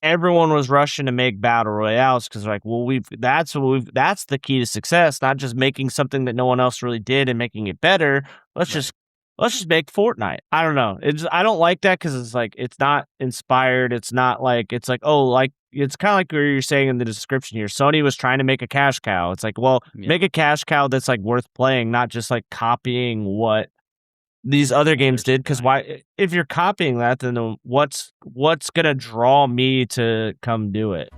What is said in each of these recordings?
everyone was rushing to make battle royales because like, well, that's the key to success, not just making something that no one else really did and making it better. Let's Right. just make Fortnite. I don't know. I don't like that because it's like it's not inspired. It's not like it's like it's kind of like what you're saying in the description here. Sony was trying to make a cash cow. It's like, well, Yeah. make a cash cow that's like worth playing, not just like copying what these other games did. Because why, if you're copying that, then what's gonna draw me to come do it?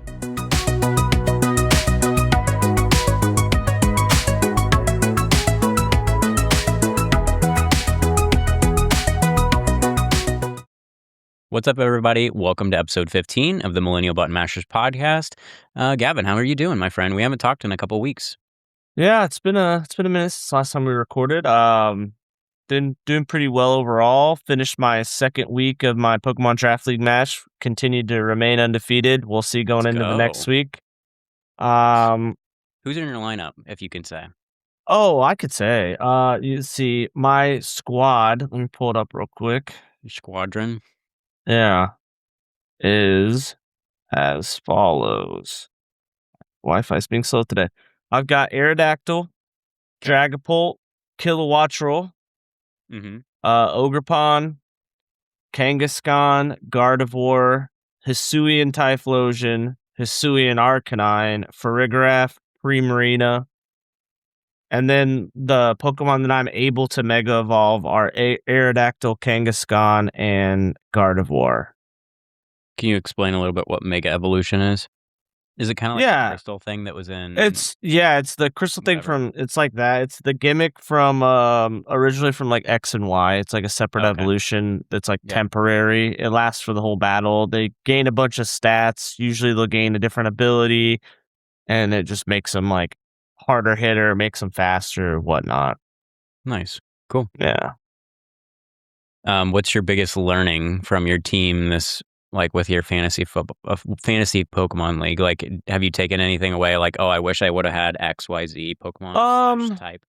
What's up, everybody? Welcome to episode 15 of the Millennial Button Mashers podcast. Gavin, how are you doing, my friend? We haven't talked in a couple weeks. Yeah, it's been a minute since last time we recorded. Been doing pretty well overall. Finished my second week of my Pokemon Draft League match. Continued to remain undefeated. We'll see going into the next week. Who's in your lineup, if you can say? Oh, I could say. You see, my squad. Let me pull it up real quick. Your squadron. Yeah, is as follows. Wi-Fi's being slow today. I've got Aerodactyl, Dragapult, Kilowattrel, Ogerpon, Kangaskhan, Gardevoir, Hisuian Typhlosion, Hisuian Arcanine, Farigiraf, Primarina, and then the Pokemon that I'm able to Mega Evolve are Aerodactyl, Kangaskhan, and Gardevoir. Can you explain a little bit what Mega Evolution is? Is it kind of like the crystal thing that was in? It's the crystal thing from. It's like that. It's the gimmick from originally from like X and Y. It's like a separate evolution that's like temporary. It lasts for the whole battle. They gain a bunch of stats. Usually they'll gain a different ability, and it just makes them like harder hitter, makes them faster, whatnot. Nice, cool. Yeah. What's your biggest learning from your team this? Like with your fantasy Pokemon League, like have you taken anything away? Like, oh, I wish I would have had XYZ Pokemon type.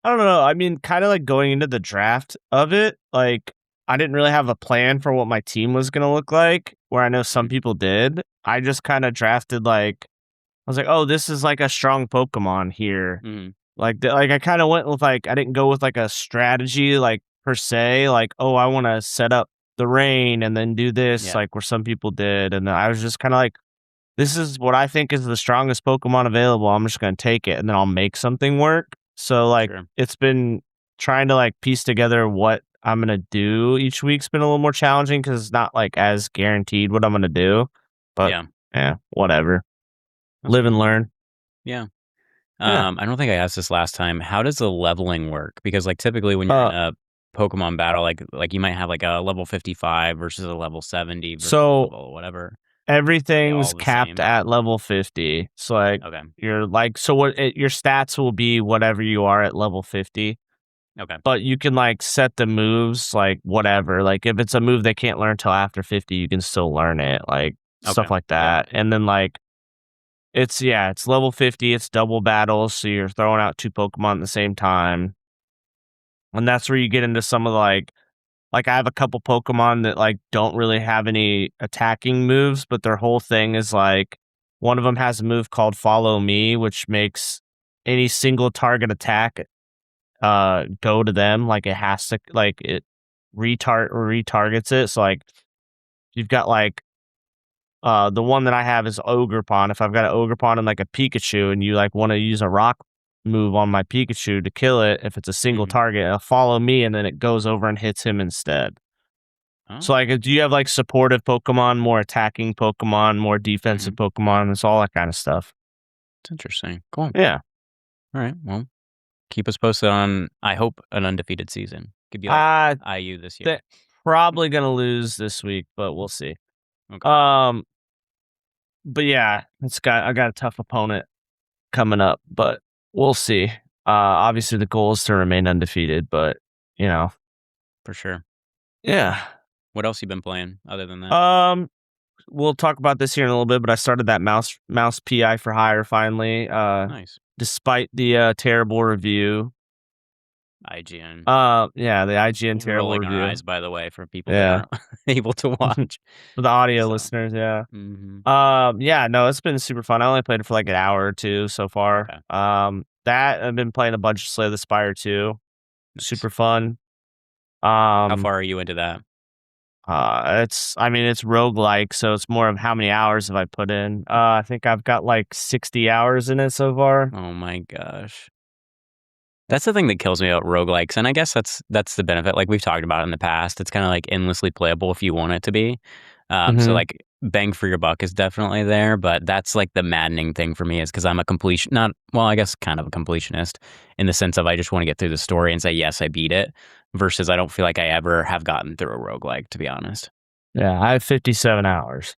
I don't know. I mean, kind of like going into the draft of it, like I didn't really have a plan for what my team was gonna look like. Where I know some people did. I just kind of drafted like I was like, oh, this is like a strong Pokemon here. Like I kind of went with like I didn't go with like a strategy like per se. Like oh, I want to set up the rain and then do this like where some people did, and I was just kind of like, this is what I think is the strongest Pokemon available. I'm just gonna take it and then I'll make something work. So like it's been trying to like piece together what I'm gonna do each week's been a little more challenging because it's not like as guaranteed what I'm gonna do. But yeah, whatever. Live and learn. Yeah. I don't think I asked this last time. How does the leveling work? Because like typically when you're in a Pokemon battle, like you might have like a level 55 versus a level 70 versus level whatever. Everything's capped at level 50. So like you're like your stats will be whatever you are at level 50. Okay. But you can like set the moves like whatever. Like if it's a move they can't learn till after 50, you can still learn it. Like stuff like that. And then like it's level 50, it's double battles, so you're throwing out two Pokemon at the same time. And that's where you get into some of the like I have a couple Pokemon that like don't really have any attacking moves, but their whole thing is like one of them has a move called Follow Me, which makes any single target attack go to them. Like it has to like it retargets it. So like you've got like the one that I have is Ogerpon. If I've got an Ogerpon and like a Pikachu and you like want to use a rock move on my Pikachu to kill it, if it's a single target, it'll follow me and then it goes over and hits him instead. So like do you have like supportive Pokemon, more attacking Pokemon, more defensive Pokemon? It's all that kind of stuff. It's interesting. Cool. Yeah. All right. Well, keep us posted on, I hope, an undefeated season. Could be like IU this year. Probably gonna lose this week, but we'll see. Okay. But yeah, I got a tough opponent coming up, but we'll see. Obviously the goal is to remain undefeated, but you know. For sure. Yeah. What else you been playing other than that? We'll talk about this here in a little bit, but I started that mouse PI for hire finally. Nice. Despite the terrible review. IGN. Yeah, the IGN terrible Rolling our review. eyes, by the way, for people that Yeah. aren't able to watch. For the audio So, listeners, yeah. mhm. Yeah, no, it's been super fun. I only played it for like an hour or two so far. Okay, That I've been playing a bunch of Slay the Spire too. nice. Super fun. How Um, far are you into that? I mean, it's roguelike, so it's more of how many hours have I put in. I think I've got like 60 hours in it so far. Oh my gosh. That's the thing that kills me about roguelikes, and I guess that's the benefit, like we've talked about in the past. It's kinda, like, endlessly playable if you want it to be. So, Hmm. like, bang for your buck is definitely there, but that's, like, the maddening thing for me is because 'cause I'm a completion not well, I guess kind of a completionist in the sense of I just wanna get through the story and say, "Yes, I beat it," versus I don't feel like I ever have gotten through a roguelike, to be honest. Yeah, I have 57 hours.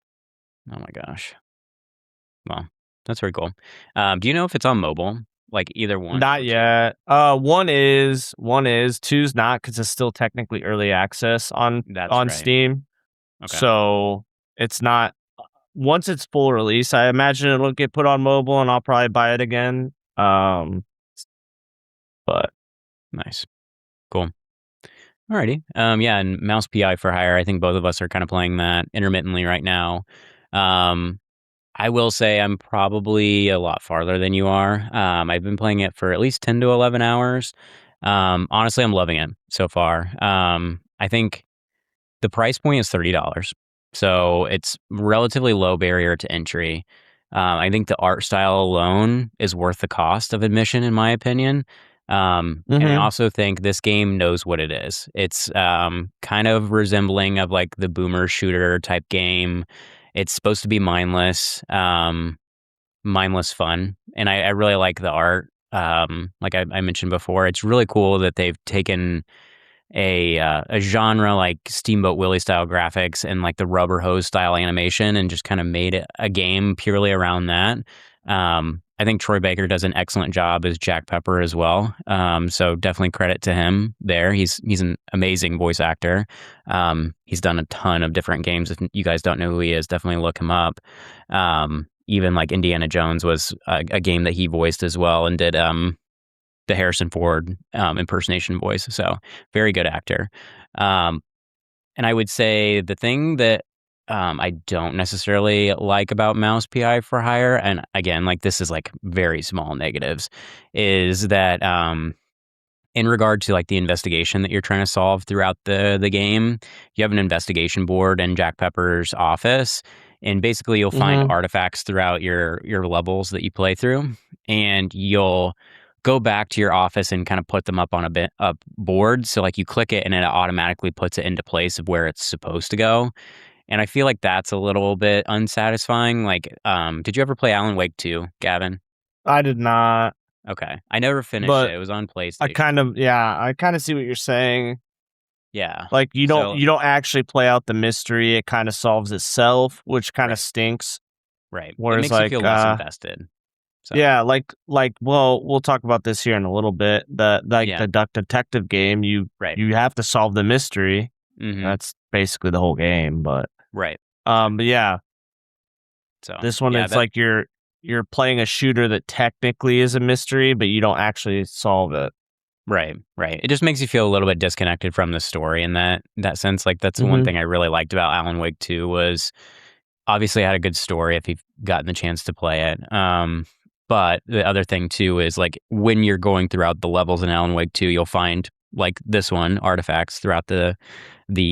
Oh my gosh. Well, that's very cool. Do you know if it's on mobile? Like, either 1 Not or 2? yet. One is, two's not because it's still technically early access That's on right. Steam. Okay. So it's not. Once it's full release, I imagine it'll get put on mobile, and I'll probably buy it again. But Nice. Cool. Alrighty. Yeah, and Mouse PI for Hire. I think both of us are kind of playing that intermittently right now. Um, I will say I'm probably a lot farther than you are. I've been playing it for at least 10 to 11 hours. Honestly, I'm loving it so far. I think the price point is $30, so it's relatively low barrier to entry. I think the art style alone is worth the cost of admission, in my opinion. And I mhm, also think this game knows what it is. It's kind of resembling of like the boomer shooter type game. It's supposed to be mindless fun, and I really like the art. Like I mentioned before, it's really cool that they've taken a genre like Steamboat Willie style graphics and like the rubber hose style animation and just kind of made it a game purely around that. I think Troy Baker does an excellent job as Jack Pepper as well. So definitely credit to him there. He's an amazing voice actor. He's done a ton of different games. If you guys don't know who he is, definitely look him up. Even like Indiana Jones was a game that he voiced as well and did the Harrison Ford impersonation voice. So very good actor. Um, and I would say the thing that I don't necessarily like about Mouse PI for Hire, and again, like this is like very small negatives, is that in regard to like the investigation that you're trying to solve throughout the game, you have an investigation board in Jack Pepper's office, and basically you'll find mhm. artifacts throughout your levels that you play through, and you'll go back to your office and kind of put them up on a board. So like you click it and it automatically puts it into place of where it's supposed to go. And I feel like that's a little bit unsatisfying. Like, did you ever play Alan Wake 2, Gavin? I did not, Okay, I never finished it. but It was on I kind PlayStation. of yeah, I kind of see what you're saying. Yeah. Like So you don't actually play out the mystery. It kind of solves itself, which kind of right. stinks. Right. It Whereas makes you like feel less invested. So, yeah, well, we'll talk about this here in a little bit. yeah. The duck detective game, Right. you have to solve the mystery. Mhm. That's basically the whole game, Right. but yeah, So, this one yeah, it's that like you're playing a shooter that technically is a mystery, but you don't actually solve it. right, right. It just makes you feel a little bit disconnected from the story in that sense. Like, that's the one Mhm. thing I really liked about Alan Wake 2 was obviously it had a good story if you've gotten the chance to play it. But the other thing too is like when you're going throughout the levels in Alan Wake 2, you'll find like this one artifacts throughout the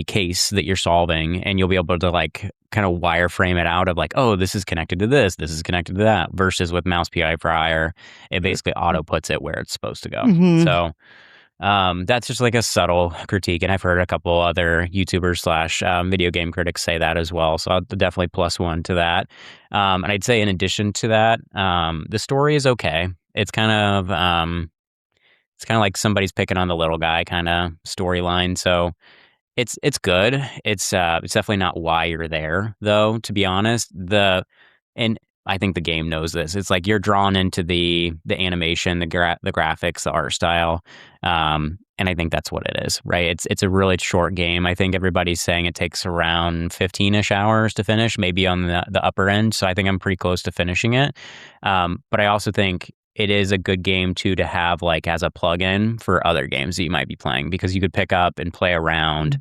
case that you're solving, and you'll be able to like kind of wireframe it out of like, oh, this is connected to this is connected to that. Versus with Mouse PI for Hire, it basically auto puts it where it's supposed to go. Mhm. So that's just like a subtle critique, and I've heard a couple other YouTubers slash video game critics say that as well. So I'll definitely plus one to that. And I'd say in addition to that, the story is okay. It's kind of like somebody's picking on the little guy kind of storyline. So it's good. It's definitely not why you're there though, to be honest. And I think the game knows this. It's like you're drawn into the animation, the graphics, the art style. And I think that's what it is, right? It's a really short game. I think everybody's saying it takes around 15-ish hours to finish, maybe on the upper end. So I think I'm pretty close to finishing it. But I also think it is a good game too to have like as a plug-in for other games that you might be playing, because you could pick up and play around,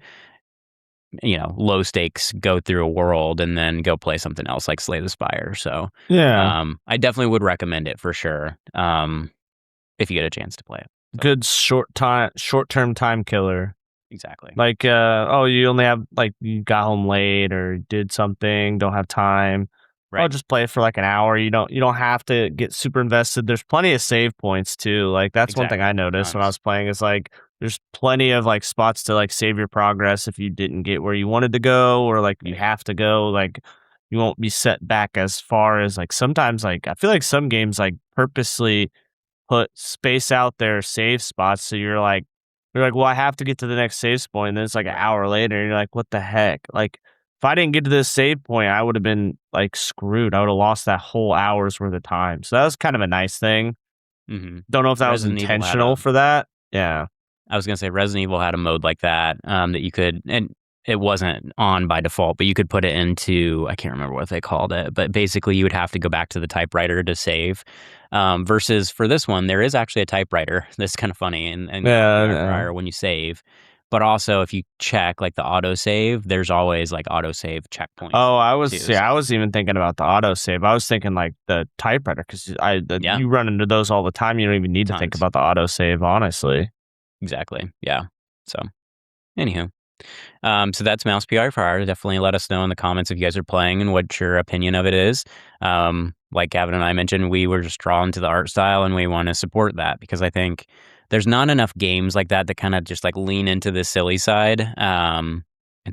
low stakes, go through a world, and then go play something else like Slay the Spire. So Yeah. I definitely would recommend it for sure, if you get a chance to play it. So. Good short-term time killer. Exactly. Like, you only have, like, you got home late or did something, don't have time. Right. I'll just play it for like an hour. You don't have to get super invested. There's plenty of save points too. Like, that's one thing I noticed when I was playing, is like there's plenty of like spots to like save your progress if you didn't get where you wanted to go, or like you have to go. Like, you won't be set back as far as, like, sometimes, like, I feel like some games like purposely put space out their save spots, so you're like, well, I have to get to the next save point, and then it's like an hour later, and you're like, what the heck? Like, if I didn't get to this save point, I would have been like screwed. I would have lost that whole hour's worth of time. So that was kind of a nice thing. Mm-hmm. Don't know if that was intentional for that. Yeah. I was gonna say Resident Evil had a mode like that, that you could, and it wasn't on by default, but you could put it into, I can't remember what they called it, but basically you would have to go back to the typewriter to save. Versus for this one, there is actually a typewriter. That's kind of funny, and when you save. But also, if you check like the autosave, there's always like autosave checkpoints. Oh, I was even thinking about the autosave. I was thinking like the typewriter, because you run into those all the time. You don't even need to think about the autosave, honestly. Exactly. Yeah. So, anywho. So that's Mouse PR Fire. Definitely let us know in the comments if you guys are playing and what your opinion of it is. Like Gavin and I mentioned, we were just drawn to the art style, and we want to support that, because I think there's not enough games like that kind of just like lean into the silly side. And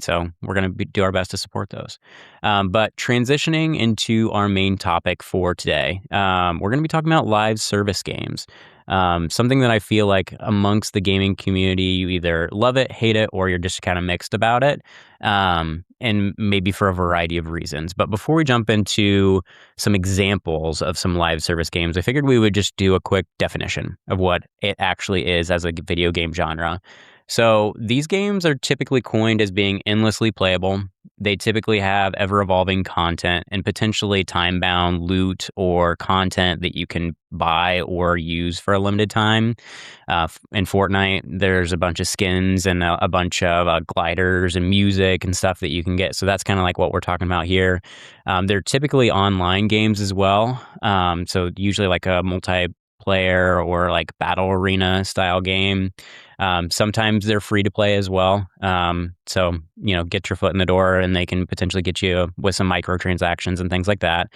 so we're going to do our best to support those. But transitioning into our main topic for today, we're going to be talking about live service games. Something that I feel like amongst the gaming community, you either love it, hate it, or you're just kind of mixed about it. And maybe for a variety of reasons. But before we jump into some examples of some live service games, I figured we would just do a quick definition of what it actually is as a video game genre. So these games are typically coined as being endlessly playable. They typically have ever-evolving content and potentially time-bound loot or content that you can buy or use for a limited time. In Fortnite, there's a bunch of skins and a bunch of gliders and music and stuff that you can get. So that's kind of like what we're talking about here. They're typically online games as well. So usually like a multiplayer or like battle arena style game. Sometimes they're free to play as well. So, get your foot in the door, and they can potentially get you with some microtransactions and things like that.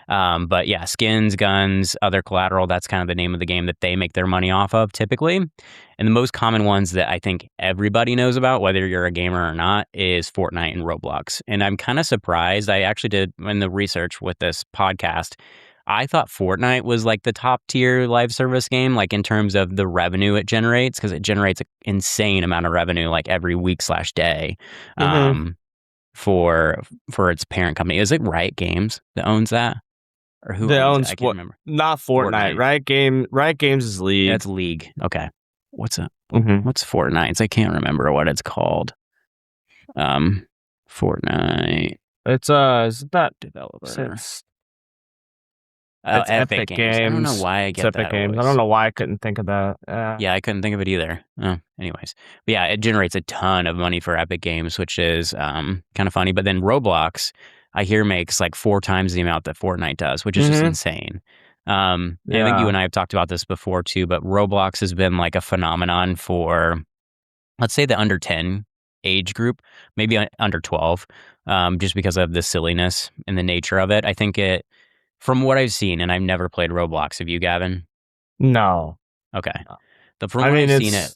But yeah, skins, guns, other collateral, that's kind of the name of the game that they make their money off of typically. And the most common ones that I think everybody knows about, whether you're a gamer or not, is Fortnite and Roblox. And I'm kind of surprised. I actually did, in the research with this podcast, I thought Fortnite was like the top tier live service game, like in terms of the revenue it generates, because it generates an insane amount of revenue like every week/day for its parent company. Is it Riot Games that owns that? Or who owns it? I can't remember. Not Fortnite. Riot Games is League. Yeah, it's League. Okay. What's Fortnite? I can't remember what it's called. Fortnite. It's that developer. It's Epic Games. I don't know why I get Epic Games. I don't know why I couldn't think of that. Yeah, I couldn't think of it either. Anyways. But yeah, it generates a ton of money for Epic Games, which is kind of funny. But then Roblox, I hear, makes like 4 times the amount that Fortnite does, which is just insane. I think you and I have talked about this before too, but Roblox has been like a phenomenon for, let's say, the under 10 age group, maybe under 12, just because of the silliness and the nature of it. I think from what I've seen, and I've never played Roblox. Have you, Gavin? No. Okay. From what I've seen it,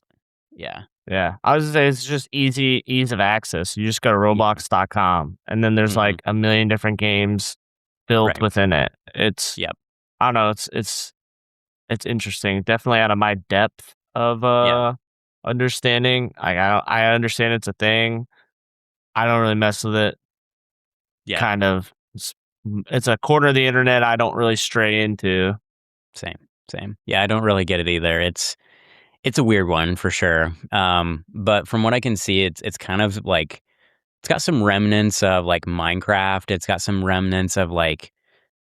yeah. Yeah. I was going to say, it's just ease of access. You just go to roblox.com, and then there's like a million different games built within it. It's, I don't know, it's interesting. Definitely out of my depth of understanding. I understand it's a thing. I don't really mess with it. Yeah. Kind of. It's a corner of the internet I don't really stray into. Same. Yeah, I don't really get it either. It's a weird one for sure. But from what I can see, it's kind of like, it's got some remnants of like Minecraft. It's got some remnants of like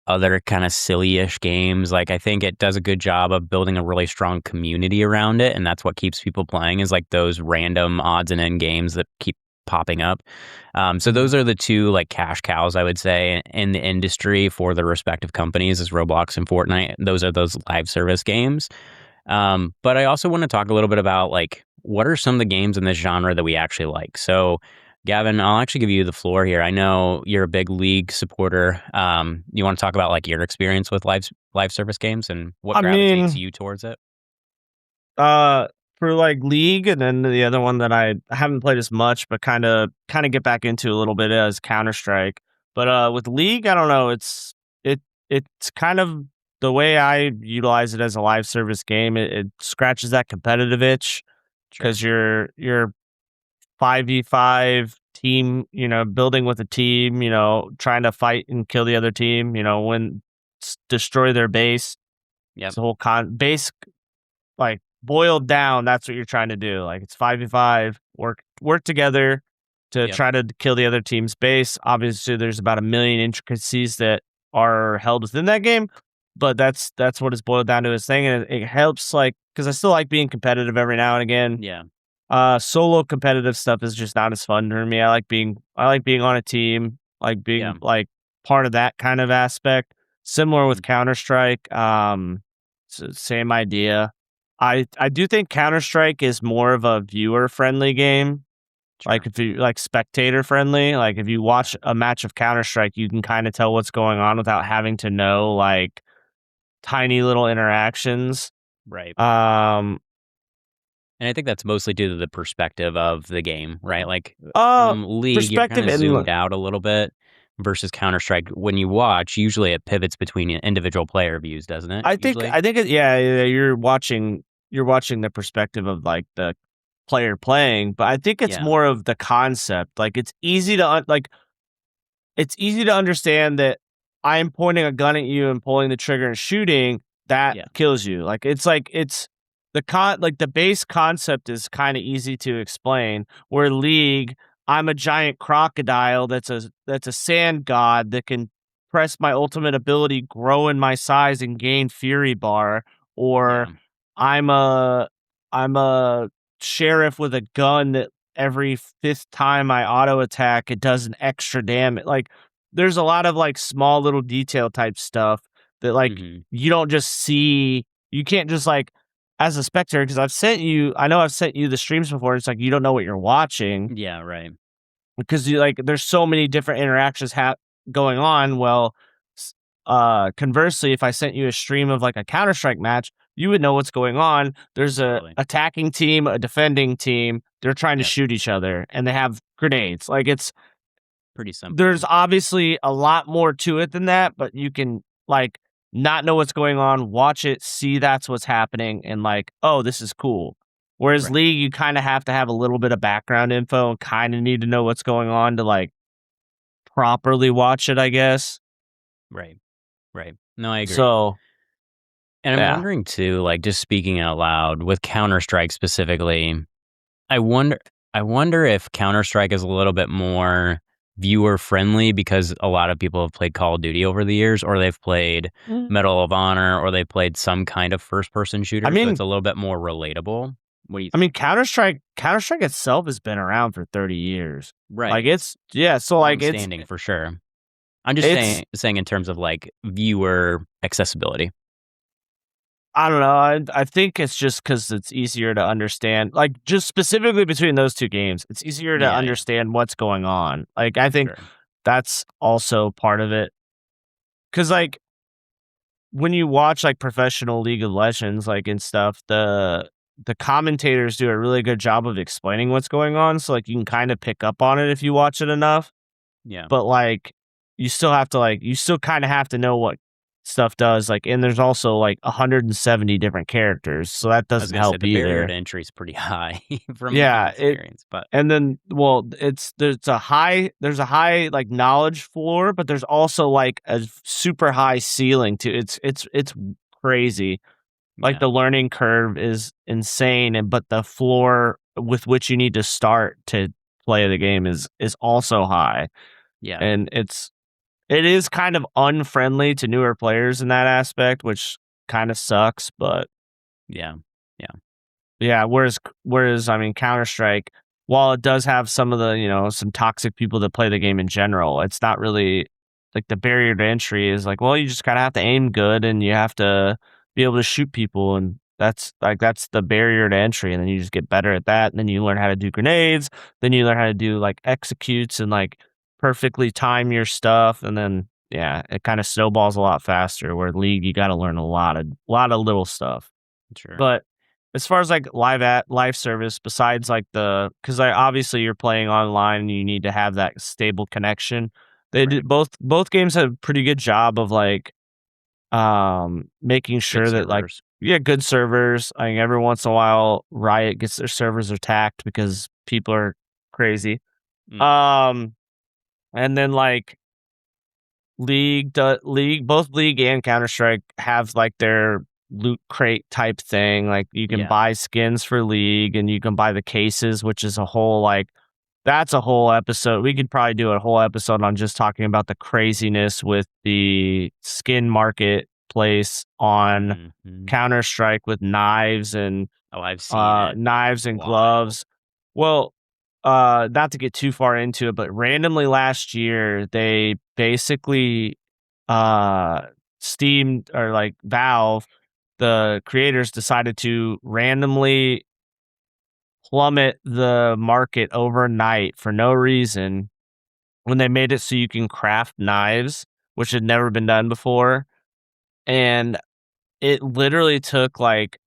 other kind of silly-ish games. Like, I think it does a good job of building a really strong community around it, and that's what keeps people playing, is like those random odds and end games that keep popping up. So those are the two like cash cows, I would say, in the industry for the respective companies, is Roblox and Fortnite. Those are those live service games. But I also want to talk a little bit about like what are some of the games in this genre that we actually like. So, Gavin, I'll actually give you the floor here. I know you're a big League supporter. You want to talk about like your experience with live service games and what I gravitates mean, you towards it? uh, for like League, and then the other one that I haven't played as much, but kind of get back into a little bit as Counter Strike. But with League, I don't know. It's kind of the way I utilize it as a live service game. It scratches that competitive itch Sure. because you're 5v5 team, building with a team, trying to fight and kill the other team, destroy their base. Yep. It's the whole base, like boiled down. That's what you're trying to do. Like it's 5v5, work together to Yep. try to kill the other team's base. Obviously, there's about a million intricacies that are held within that game, but that's what it's boiled down to. His thing, and it helps, like, because I still like being competitive every now and again. Yeah. Solo competitive stuff is just not as fun for me. I like being on a team, like Yeah. being like part of that kind of aspect. Similar with Mhm. Counter Strike. Same idea. I do think Counter Strike is more of a viewer friendly game. Sure. Like if you like spectator friendly, like if you Yeah. watch a match of Counter Strike, you can kind of tell what's going on without having to know like tiny little interactions. Right. Um, And I think that's mostly due to the perspective of the game, right? Like uh, League, you're kind perspective of zoomed and out a little bit versus Counter Strike. When you watch, usually it pivots between individual player views, doesn't it? I think Usually. I think it, yeah, you're watching the perspective of like the player playing, but I think it's Yeah. more of the concept. Like it's easy to understand that I am pointing a gun at you and pulling the trigger and shooting, that Yeah. kills you. It's the base concept is kind of easy to explain. Where League, I'm a giant crocodile that's a sand god that can press my ultimate ability, grow in my size and gain fury bar, or Yeah. I'm a I'm a sheriff with a gun that every fifth time I auto attack, it does an extra damage. Like, there's a lot of like small little detail type stuff that like Hmm. you don't just see. You can't just like as a spectator, because I know I've sent you the streams before. It's like you don't know what you're watching Yeah. Right. because you like there's so many different interactions going on. Well, conversely, if I sent you a stream of like a Counter Strike match, you would know what's going on. There's a Totally. attacking team, a defending team. They're trying to Yep. shoot each other, and they have grenades. Like Pretty simple. there's obviously a lot more to it than that, but you can like not know what's going on, watch it, see that's what's happening, and like, oh, this is cool. Whereas Right. League, you kind of have to have a little bit of background info and kind of need to know what's going on to like properly watch it, I guess. Right. Right. No, I agree. So And I'm yeah, wondering too, like just speaking out loud with Counter Strike specifically, I wonder I wonder if Counter Strike is a little bit more viewer friendly because a lot of people have played Call of Duty over the years, or they've played Mm. Medal of Honor, or they've played some kind of first person I shooter, so it's mean, a little bit more relatable. What do you I think? mean, Counter Strike itself has been around for 30 years. Like Right. it's yeah, so like Long standing for sure. I'm just it's saying in terms of like viewer accessibility. I don't know. I think it's just because it's easier to understand. Like just specifically between those two games, it's easier to Yeah, yeah, understand what's going on. Like I think sure. that's also part of it. Because like when you watch like professional League of Legends, like and stuff, the commentators do a really good job of explaining what's going on. So like you can kind of pick up on it if you watch it enough. Yeah. But like you still kind of have to know what stuff does, like, and there's also like 170 different characters, so that I was doesn't gonna say help the barrier to either. entry is pretty high from my Yeah, it experience, but and then well, there's a high like knowledge floor, but there's also like a super high ceiling to it's crazy. Like yeah, the learning curve is insane, and but the floor with which you need to start to play the game is also high. yeah, And it is kind of unfriendly to newer players in that aspect, which kind of sucks. But Yeah. Yeah. yeah, whereas I mean Counter-Strike, while it does have some of the, some toxic people that play the game in general, it's not really like the barrier to entry is like, well, you just gotta have to aim good and you have to be able to shoot people, and that's the barrier to entry, and then you just get better at that, and then you learn how to do grenades, then you learn how to do like executes and like perfectly time your stuff, and then yeah, it kind of snowballs a lot faster. Where League, you got to learn a lot of little stuff. Sure. But as far as, like, live service, besides, like, because obviously you're playing online and you need to have that stable connection. They Right. did both games have a pretty good job of, like, making Good sure that, like, servers. yeah, good servers. I mean, every once in a while, Riot gets their servers attacked because people are crazy. Mm. Um, and then, like, both League and Counter-Strike have, like, their loot crate type thing, like, you can Yeah. buy skins for League, and you can buy the cases, which is a whole, like that's a whole episode. We could probably do a whole episode on just talking about the craziness with the skin marketplace on Mhm. Counter-Strike with knives and Oh, I've seen it. knives It's and wild. gloves. Well, not to get too far into it, but randomly last year they basically uh Steam or like Valve, the creators decided to randomly plummet the market overnight for no reason when they made it so you can craft knives, which had never been done before. And it literally took like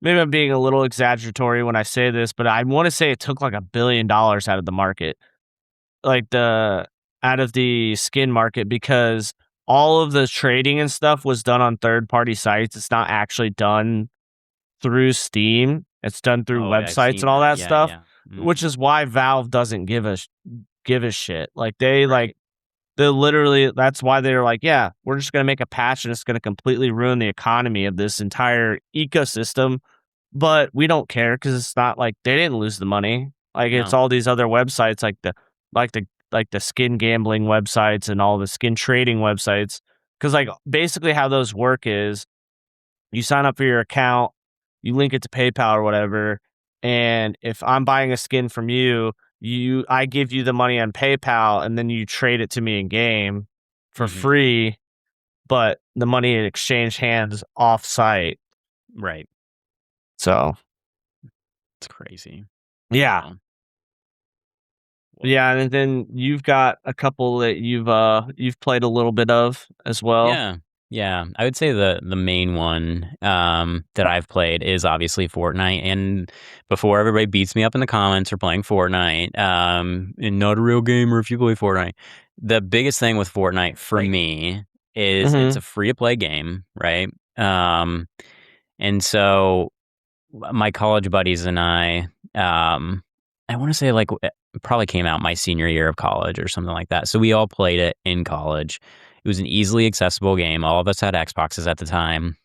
maybe I'm being a little exaggeratory when I say this, but I want to say it took like $1 billion out of the market, like the out of the skin market, because all of the trading and stuff was done on third party sites. It's not actually done through Steam. It's done through Oh, yeah, I've websites seen and all that. that Yeah, stuff, yeah. which Mhm. is why Valve doesn't give a shit. Like they Right. they literally that's why they're like, yeah, we're just gonna make a patch and it's gonna completely ruin the economy of this entire ecosystem, but we don't care because it's not like they didn't lose the money. Like it's No. all these other websites like the skin gambling websites and all the skin trading websites. Cause like basically how those work is you sign up for your account, you link it to PayPal or whatever, and if I'm buying a skin from you, I give you the money on PayPal, and then you trade it to me in game for Mhm. free, but the money in exchange hands off site. Right. So It's crazy. yeah. Wow. Whoa. Yeah, and then you've got a couple that you've played a little bit of as well. Yeah. Yeah. I would say the main one, that I've played is obviously Fortnite, and before everybody beats me up in the comments for playing Fortnite, and not a real gamer if you play Fortnite. The biggest thing with Fortnite for me is it's a Mhm. free to play game, right? Um, and so my college buddies and I want to say like it probably came out my senior year of college or something like that. So we all played it in college. It was an easily accessible game. All of us had Xboxes at the time.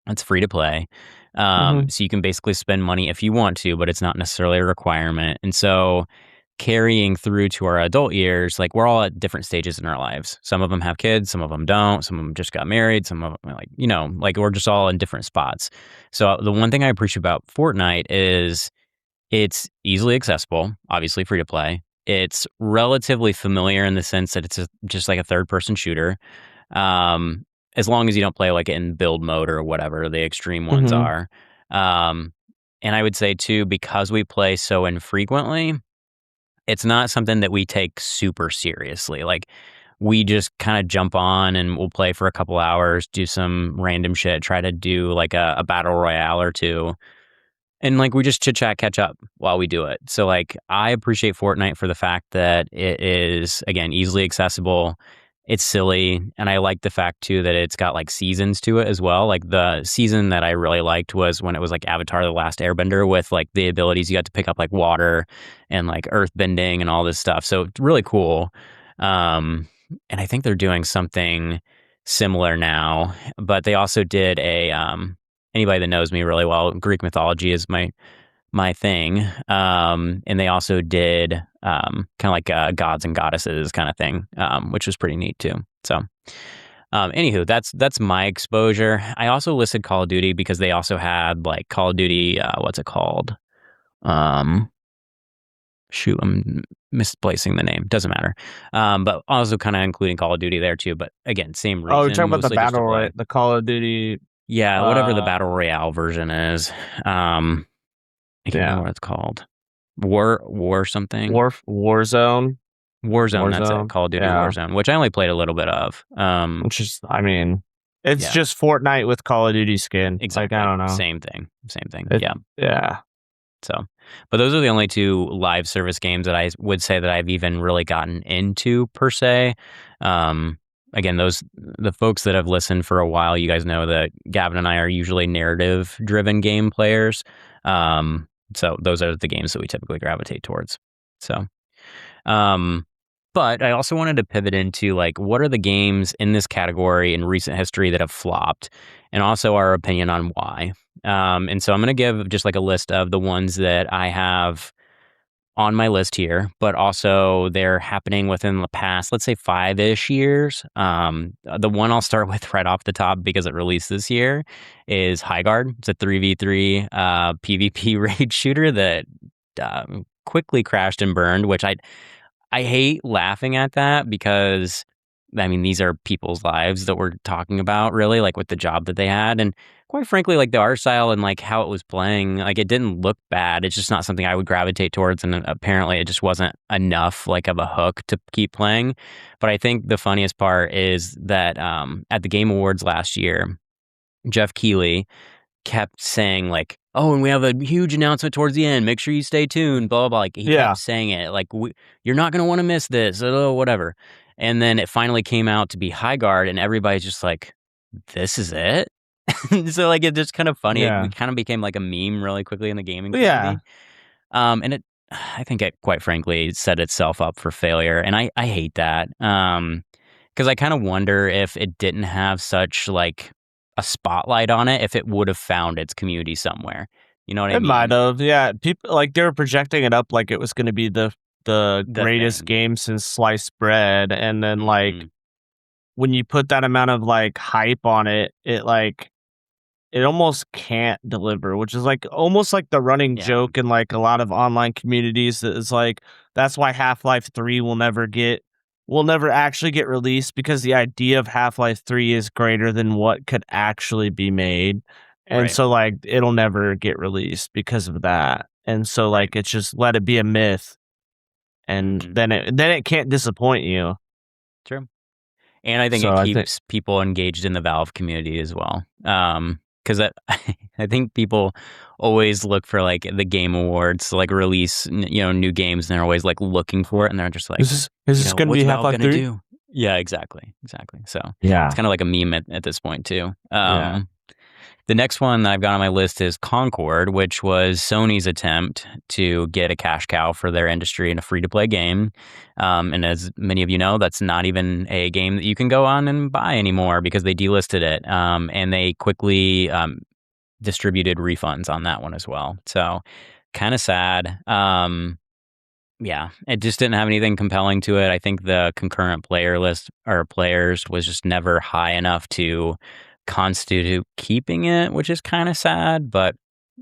It's free to play. Mhm. So you can basically spend money if you want to, but it's not necessarily a requirement. And so carrying through to our adult years, like we're all at different stages in our lives. Some of them have kids, some of them don't, some of them just got married, some of them like we're just all in different spots. So the one thing I appreciate about Fortnite is it's easily accessible, obviously free to play. It's relatively familiar in the sense that it's just like a third person shooter. Um, as long as you don't play like in build mode or whatever the extreme ones Mhm. are. Um, and I would say too, because we play so infrequently, it's not something that we take super seriously. Like we just kind of jump on and we'll play for a couple hours, do some random shit, try to do like a battle royale or two. And, like, we just chit chat, catch up while we do it. So, like, I appreciate Fortnite for the fact that it is, again, easily accessible. It's silly, and I like the fact too that it's got, like, seasons to it as well. Like, the season that I really liked was when it was, like, Avatar: The Last Airbender with, like, the abilities you got to pick up, like, water and, like, earth bending and all this stuff. So, it's really cool. Um, and I think they're doing something similar now, but they also did anybody that knows me really well, Greek mythology is my my thing. And they also did kind of like gods and goddesses kind of thing, which was pretty neat too. So anywho, that's my exposure. I also listed Call of Duty because they also had like Call of Duty, what's it called? Shoot, I'm misplacing the name. Doesn't matter. But also kind of including Call of Duty there too. But again, same reason. Oh, you're talking about the mostly just to battle, play. right? The Call of Duty. Yeah, whatever the Battle Royale version is. I can't remember what it's called. War something. Warzone. Warzone, that's it. Call of Duty Warzone, which I only played a little bit of. Which is, I mean, it's just Fortnite with Call of Duty skin. Exactly. Like, I don't know. Same thing. Yeah. So, but those are the only two live service games that I would say that I've even really gotten into per se. Again, the folks that have listened for a while, you guys know that Gavin and I are usually narrative-driven game players. So those are the games that we typically gravitate towards. So, but I also wanted to pivot into like, what are the games in this category in recent history that have flopped, and also our opinion on why. And so I'm going to give just like a list of the ones that I have on my list here, but also they're happening within the past, let's say 5-ish years. The one I'll start with right off the top because it released this year is Highguard. It's a 3v3 PvP raid shooter that quickly crashed and burned, which I hate laughing at that because, I mean, these are people's lives that we're talking about, really, like with the job that they had. And quite frankly, like the art style and like how it was playing, like it didn't look bad. It's just not something I would gravitate towards. And apparently it just wasn't enough like of a hook to keep playing. But I think the funniest part is that at the Game Awards last year, Jeff Keighley kept saying like, oh, and we have a huge announcement towards the end. Make sure you stay tuned, blah, blah, blah. Like he kept saying it like, you're not going to want to miss this, whatever. And then it finally came out to be Highguard, and everybody's just like, this is it? So like, it's just kind of funny. It kind of became like a meme really quickly in the gaming community. And I think it, quite frankly, set itself up for failure. And I hate that. Because I kind of wonder if it didn't have such like a spotlight on it, if it would have found its community somewhere. You know what I mean? It might have, yeah. People like they were projecting it up like it was going to be the greatest game since sliced bread, and then like when you put that amount of like hype on it, it almost can't deliver, which is like almost like the running joke in like a lot of online communities. That is like that's why Half-Life 3 will never actually get released, because the idea of Half-Life 3 is greater than what could actually be made. And so like it'll never get released because of that. And so like it's just let it be a myth, and then it can't disappoint you. True. And I think it keeps people engaged in the Valve community as well. Because I think people always look for like the Game Awards to like release new games, and they're always like looking for it, and they're just like, is this going to be Half-Life 3? Yeah, exactly. So it's kind of like a meme at this point too. The next one that I've got on my list is Concord, which was Sony's attempt to get a cash cow for their industry in a free-to-play game. And as many of you know, that's not even a game that you can go on and buy anymore because they delisted it. And they quickly distributed refunds on that one as well. So kind of sad. Yeah, it just didn't have anything compelling to it. I think the concurrent player list or players was just never high enough to constitute keeping it, which is kind of sad, but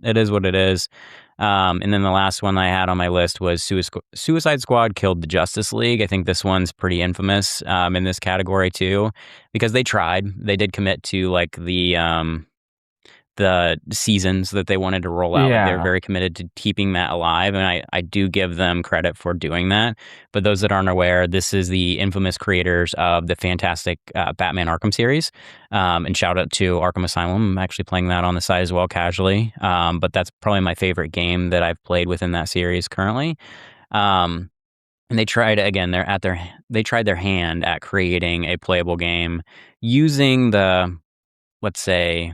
it is what it is. And then the last one I had on my list was Suicide Squad Killed the Justice League. I think this one's pretty infamous in this category too, because they did commit to like the seasons that they wanted to roll out. Like, they're very committed to keeping that alive, and I do give them credit for doing that. But those that aren't aware, this is the infamous creators of the fantastic Batman Arkham series. And shout out to Arkham Asylum. I'm actually playing that on the side as well, casually. But that's probably my favorite game that I've played within that series currently. And they tried they tried their hand at creating a playable game using the, let's say,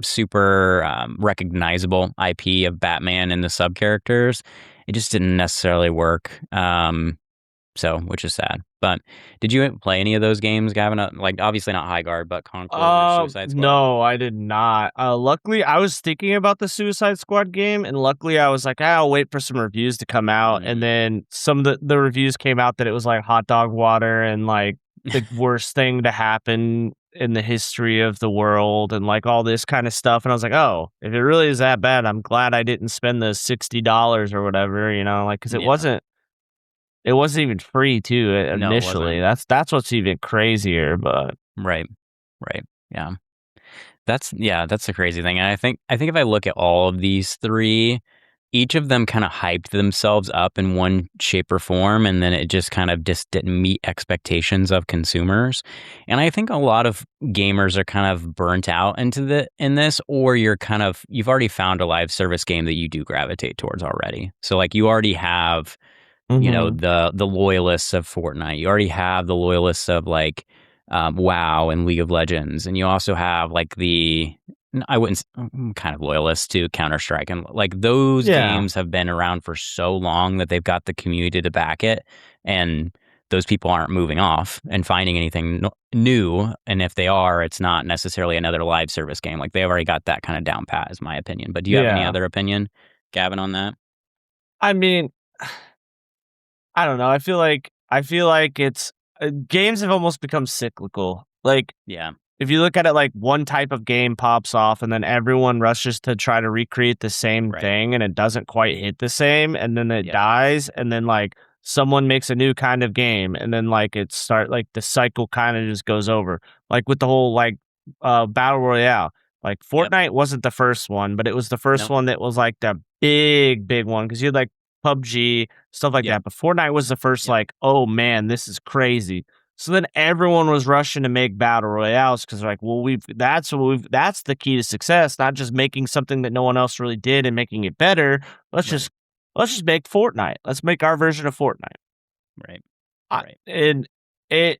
super recognizable IP of Batman and the sub characters. It just didn't necessarily work. So, which is sad. But did you play any of those games, Gavin? Like, obviously not High Guard, but Concord or Suicide Squad? No, I did not. Luckily, I was thinking about the Suicide Squad game, and luckily, I was like, I'll wait for some reviews to come out, and then some of the reviews came out that it was like hot dog water and like the worst thing to happen in the history of the world and like all this kind of stuff. And I was like, oh, if it really is that bad, I'm glad I didn't spend the $60 or whatever, like because it wasn't even free too No, it initially. wasn't. That's what's even crazier, but Right. Yeah. That's the crazy thing. And I think if I look at all of these three, each of them kind of hyped themselves up in one shape or form, and then it just kind of just didn't meet expectations of consumers. And I think a lot of gamers are kind of burnt out in this, or you've already found a live service game that you do gravitate towards already. So like you already have, the loyalists of Fortnite. You already have the loyalists of like WoW and League of Legends, and you also have like I'm kind of loyalist to Counter-Strike, and like those games have been around for so long that they've got the community to back it, and those people aren't moving off and finding anything new. And if they are, it's not necessarily another live service game. Like they've already got that kind of down pat, is my opinion. But do you have any other opinion, Gavin, on that? I mean, I don't know. I feel like it's games have almost become cyclical. Like Yeah. if you look at it, like one type of game pops off and then everyone rushes to try to recreate the same thing and it doesn't quite hit the same and then it dies and then like someone makes a new kind of game and then like the cycle kind of just goes over. Like with the whole like Battle Royale. Like Fortnite wasn't the first one, but it was the first one that was like the big one because you had like PUBG, stuff like that. But Fortnite was the first like, oh man, this is crazy. So then everyone was rushing to make battle royales because like, well, that's the key to success, not just making something that no one else really did and making it better. Let's just make Fortnite. Let's make our version of Fortnite. Right. And it,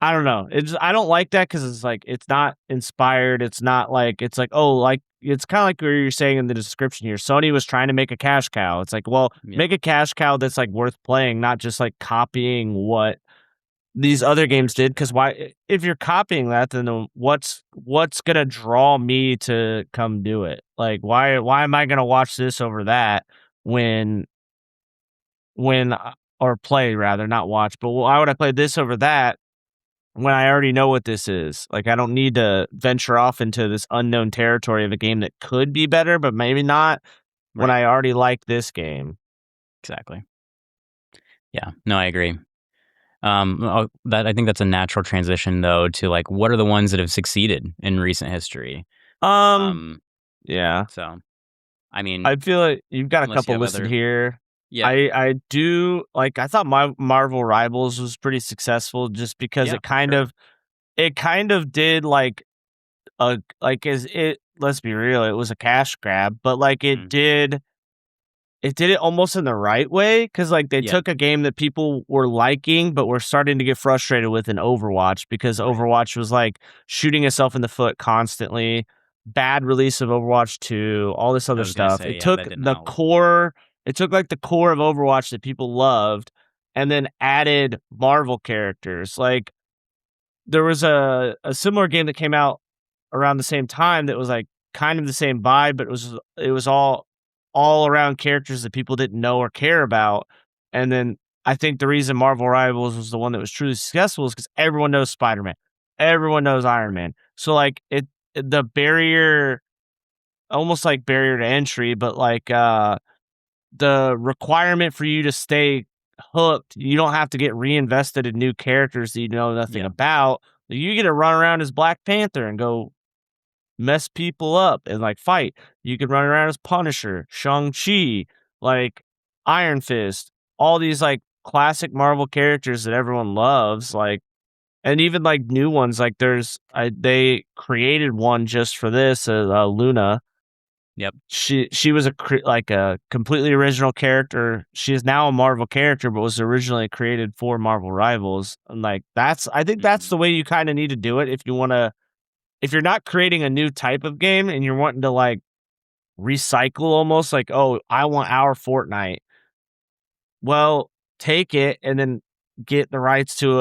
I don't know. I don't like that because it's like it's not inspired. It's not like it's like it's kind of like what you're saying in the description here. Sony was trying to make a cash cow. It's like, well, make a cash cow that's like worth playing, not just like copying what these other games did. Because why, if you're copying that, then what's gonna draw me to come do it? Like, why am I gonna watch this over that when or play rather, not watch? But why would I play this over that when I already know what this is? Like, I don't need to venture off into this unknown territory of a game that could be better, but maybe not when I already like this game. Exactly. Yeah, no, I agree. I think that's a natural transition though to like, what are the ones that have succeeded in recent history? Yeah. So, I mean, I feel like you've got a couple listed here. Yeah. I do like. I thought my Marvel Rivals was pretty successful just because it kind of did like let's be real, it was a cash grab, but like it did it almost in the right way because like they took a game that people were liking but were starting to get frustrated with in Overwatch because Overwatch was like shooting itself in the foot constantly. Bad release of Overwatch 2, all this other stuff. It took the core. It took like the core of Overwatch that people loved, and then added Marvel characters. Like there was a similar game that came out around the same time that was like kind of the same vibe, but it was all around characters that people didn't know or care about. And then I think the reason Marvel Rivals was the one that was truly successful is because everyone knows Spider-Man, everyone knows Iron Man. So like the barrier, almost like barrier to entry, but like the requirement for you to stay hooked, you don't have to get reinvested in new characters that you know nothing about. You get to run around as Black Panther and go mess people up and like fight. You can run around as Punisher, Shang-Chi, like Iron Fist, all these like classic Marvel characters that everyone loves, like, and even like new ones. Like they created one just for this, Luna. Yep. She was a completely original character. She is now a Marvel character, but was originally created for Marvel Rivals. And like I think that's the way you kind of need to do it if you want to. If you're not creating a new type of game and you're wanting to like recycle almost like, oh, I want our Fortnite. Well, take it and then get the rights to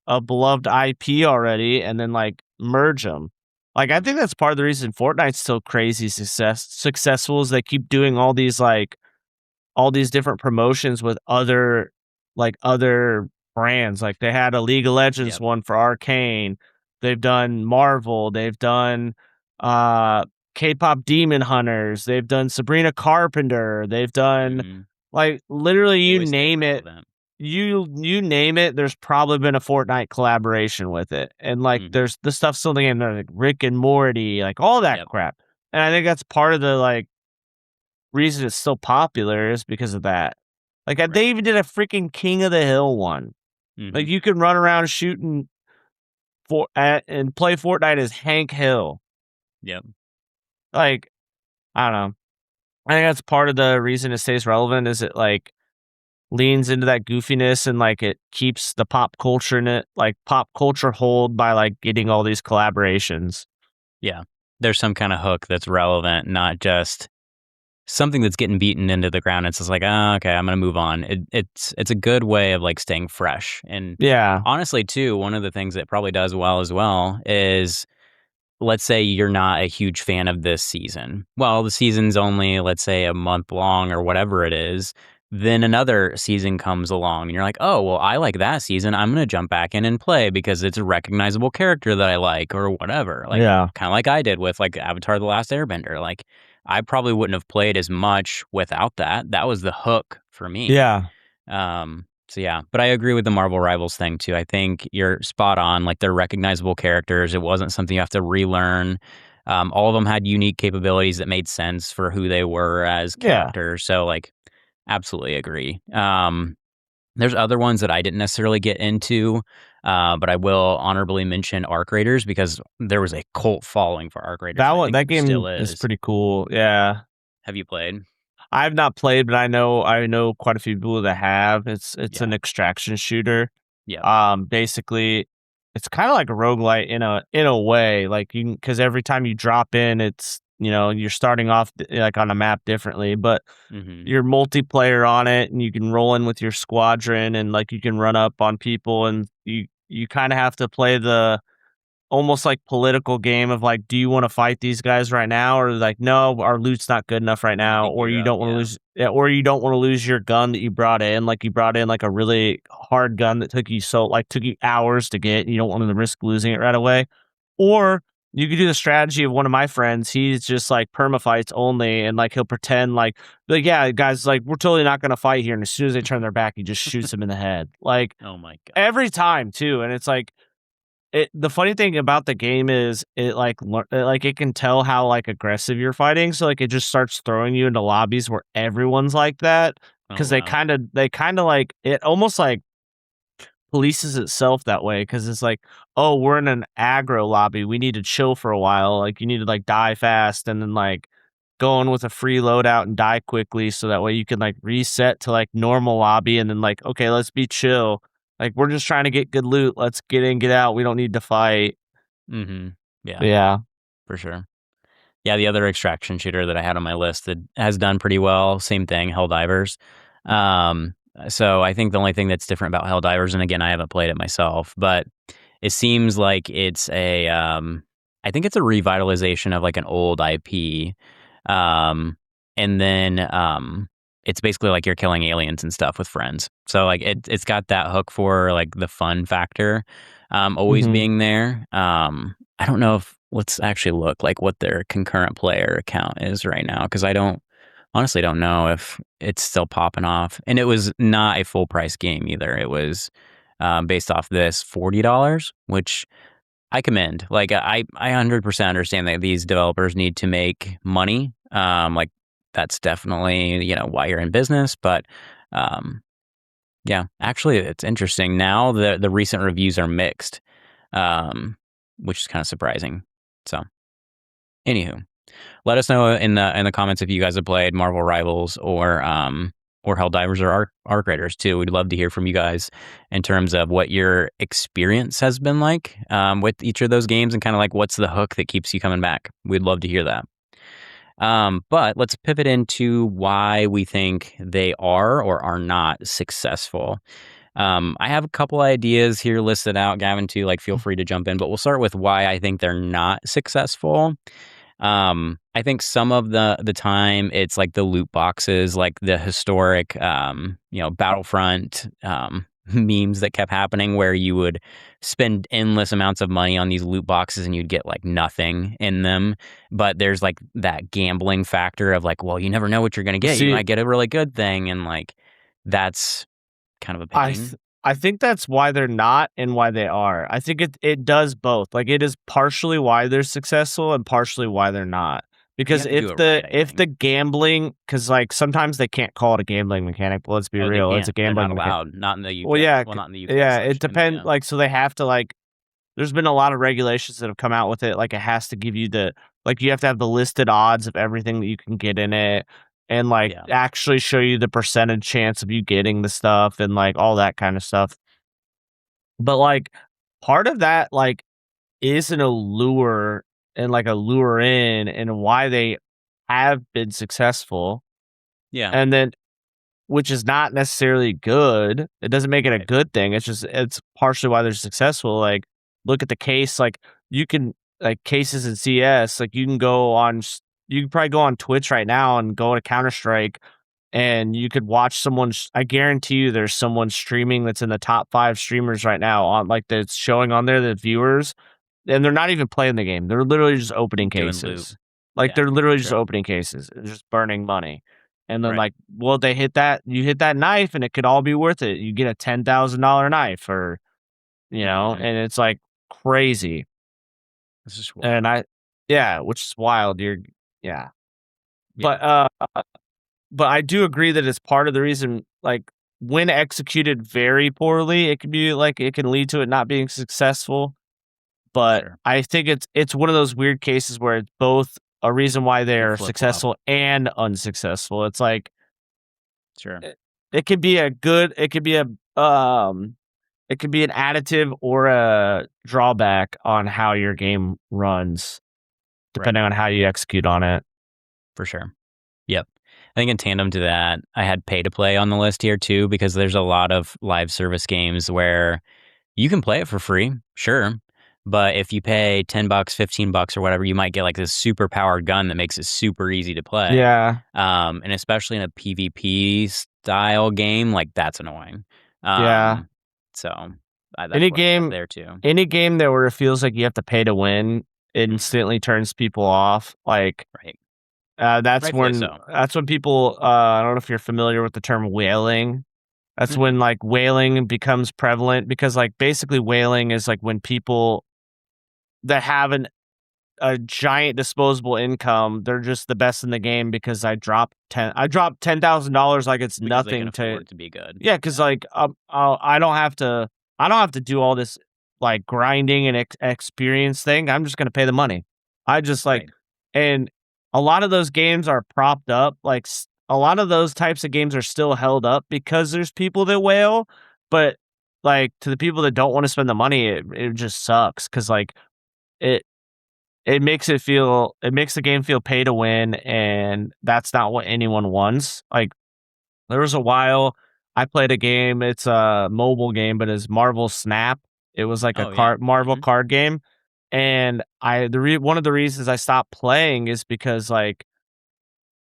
a beloved IP already and then like merge them. Like I think that's part of the reason Fortnite's so crazy successful is they keep doing all these different promotions with other brands. Like they had a League of Legends Yep. one for Arcane. They've done Marvel. They've done uh K-pop Demon Hunters. They've done Sabrina Carpenter. They've done like literally They you always stay name it. relevant. You name it, there's probably been a Fortnite collaboration with it. And like there's the stuff still in the game, there, like Rick and Morty, like all that Yep. crap. And I think that's part of the like reason it's so popular is because of that. Like, they even did a freaking King of the Hill one. Like, you can run around shooting and play Fortnite as Hank Hill. Yep. Like, I don't know. I think that's part of the reason it stays relevant is it, like, leans into that goofiness and, like, it keeps the pop culture in it, like, pop culture hold by, like, getting all these collaborations. Yeah. There's some kind of hook that's relevant, not just something that's getting beaten into the ground. It's just like, oh, okay, I'm gonna move on. It's a good way of like staying fresh. And Yeah. honestly, too, one of the things that probably does well as well is, let's say you're not a huge fan of this season. Well, the season's only, let's say, a month long or whatever it is. Then another season comes along and you're like, oh, well, I like that season. I'm going to jump back in and play because it's a recognizable character that I like or whatever. Like, Yeah. kind of like I did with like Avatar The Last Airbender. Like, I probably wouldn't have played as much without that. That was the hook for me. Yeah. So yeah, but I agree with the Marvel Rivals thing too. I think you're spot on. Like they're recognizable characters. It wasn't something you have to relearn. All of them had unique capabilities that made sense for who they were as Yeah. characters. So like, absolutely agree. There's other ones that I didn't necessarily get into, but I will honorably mention Arc Raiders because there was a cult following for Arc Raiders. That And I one, think that there still game is is. pretty cool. Yeah. Have you played? I've not played, but I know quite a few people that have. It's Yeah. an extraction shooter. Yeah. Basically, it's kind of like a roguelite in a way, like because every time you drop in, it's you're starting off like on a map differently, but you're multiplayer on it, and you can roll in with your squadron, and like you can run up on people, and you kind of have to play the almost like political game of like, do you want to fight these guys right now, or like, no, our loot's not good enough right now, or Gear you up, don't want to yeah. lose, or you don't want to lose your gun that you brought in. Like you brought in like a really hard gun that took you hours to get. And you don't want to risk losing it right away, or you could do the strategy of one of my friends. He's just like permafights only, and like he'll pretend like yeah, guys, like we're totally not gonna fight here. And as soon as they turn their back, he just shoots them in the head, like Oh my god. every time too. And it's like the funny thing about the game is it can tell how like aggressive you're fighting, so like it just starts throwing you into lobbies where everyone's like that Oh because wow. they kind of like it almost like polices itself that way because it's like, oh, we're in an aggro lobby, we need to chill for a while, like you need to like die fast and then like go in with a free loadout and die quickly so that way you can like reset to like normal lobby and then like, okay, let's be chill, like we're just trying to get good loot, let's get in, get out, we don't need to fight. Yeah, Yeah. for sure. Yeah, the other extraction shooter that I had on my list that has done pretty well, same thing, Helldivers. So I think the only thing that's different about Helldivers, and again, I haven't played it myself, but it seems like it's I think it's a revitalization of like an old IP. And then it's basically like you're killing aliens and stuff with friends. So like it's got that hook for like the fun factor, always Mhm. being there. I don't know if let's actually look like what their concurrent player account is right now because I honestly don't know if it's still popping off. And it was not a full price game either. It was based off this $40, which I commend. Like I 100% understand that these developers need to make money. Like that's definitely why you're in business. But yeah, actually, it's interesting. Now the recent reviews are mixed, which is kind of surprising. So, anywho, let us know in the comments if you guys have played Marvel Rivals or Helldivers or Arc Raiders too. We'd love to hear from you guys in terms of what your experience has been like with each of those games and kind of like what's the hook that keeps you coming back. We'd love to hear that. But let's pivot into why we think they are or are not successful. I have a couple ideas here listed out, Gavin, too. Like, feel free to jump in, but we'll start with why I think they're not successful. I think some of the time it's like the loot boxes, like the historic, Battlefront memes that kept happening, where you would spend endless amounts of money on these loot boxes and you'd get like nothing in them. But there's like that gambling factor of like, well, you never know what you're gonna get. You See, might get a really good thing, and like that's kind of a I pain. I think that's why they're not and why they are. I think it does both. Like it is partially why they're successful and partially why they're not. You Because have to do it right, I if the think. gambling, because like sometimes they can't call it a gambling mechanic, but let's be Oh, they real, it's a can't. They're not gambling mechanic. allowed. Not in the Well, UK. yeah, Well, not in the yeah, it UK/Canada. depends. Yeah. Like, so they have to like. There's been a lot of regulations that have come out with it. Like, it has to give you you have to have the listed odds of everything that you can get in it, and like Yeah. actually show you the percentage chance of you getting the stuff and like all that kind of stuff. But like part of that like is an allure and like a lure in and why they have been successful. Yeah. And then which is not necessarily good. It doesn't make it a Right. good thing. It's partially why they're successful. Like, look at the case. Like, you can like cases in CS. Like, you can probably go on Twitch right now and go to Counter Strike, and you could watch someone. I guarantee you, there's someone streaming that's in the top 5 streamers right now on like that's showing on there the viewers, and they're not even playing the game. They're literally just opening Doing loot. cases. Like, Yeah, they're literally for just sure. opening cases and just burning money. And then, Right. like, well, you hit that knife and it could all be worth it. You get a $10,000 knife or, Mhm. and it's like crazy. This is And wild. yeah, which is wild. Yeah. Yeah, But, but I do agree that it's part of the reason, like, when executed very poorly, it can be like, it can lead to it not being successful. But sure. I think it's one of those weird cases where it's both a reason why Can they're flip-flop. successful and unsuccessful. It's like Sure. it could be a good um it could be an additive or a drawback on how your game runs, Right. depending on how you execute on it. For sure. Yep. I think in tandem to that, I had pay to play on the list here too, because there's a lot of live service games where you can play it for free, sure. But if you pay $10, $15 or whatever, you might get like this super powered gun that makes it super easy to play. Yeah. And especially in a PvP style game, like that's annoying. Yeah. Um, so that's Any where I'm at game there too. any game that where it feels like you have to pay to win Mhm. instantly turns people off. Like Right. Rightfully so. that's when people, I don't know if you're familiar with the term whaling. That's when, Mm-mm. like, whaling becomes prevalent because, like, basically whaling is, like, when people that have a giant disposable income, they're just the best in the game because I dropped $10,000 like it's Because they can nothing to. afford to be good. Yeah, because Yeah. like, I don't have to do all this, like, grinding and experience thing. I'm just gonna pay the money. I just, like Right. and a lot of those games are propped up, like, a lot of those types of games are still held up because there's people that whale, but, like, to the people that don't wanna spend the money, it just sucks because like, it it makes the game feel pay to win, and that's not what anyone wants. Like, there was a while I played a game, it's a mobile game, but it's Marvel Snap. It was like a Oh yeah. Marvel Hmm. card game, and one of the reasons I stopped playing is because, like,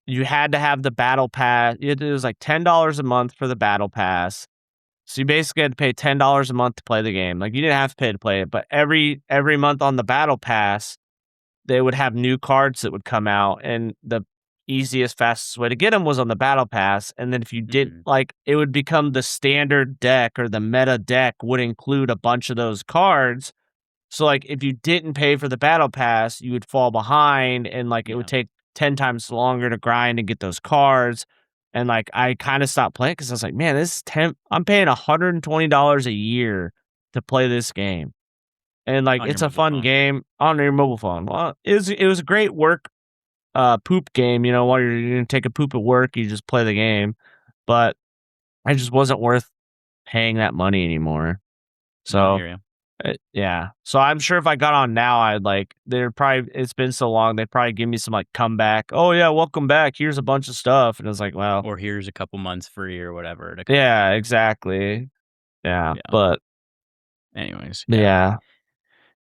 you had to have the battle pass. It was like $10 a month for the battle pass. So you basically had to pay $10 a month to play the game. Like, you didn't have to pay to play it, but every month on the battle pass, they would have new cards that would come out, and the easiest, fastest way to get them was on the battle pass. And then if you did Hmm. like, it would become the standard deck or the meta deck would include a bunch of those cards. So like, if you didn't pay for the battle pass, you would fall behind, and like, it would Yeah. take 10 times longer to grind and get those cards. And like, I kind of stopped playing because I was like, man, I'm paying $120 a year to play this game. And like, On your it's a mobile fun phone. game on your mobile phone. Well, it was a great work poop game, while you're gonna take a poop at work, you just play the game. But it just wasn't worth paying that money anymore. No, I So, hear you. yeah. So I'm sure if I got on now, I'd like they're probably it's been so long, they'd probably give me some like comeback. Oh yeah, welcome back. Here's a bunch of stuff. And it's like, well, Or here's a couple months free or whatever to come yeah, in. exactly. Yeah, Yeah. but anyways, yeah.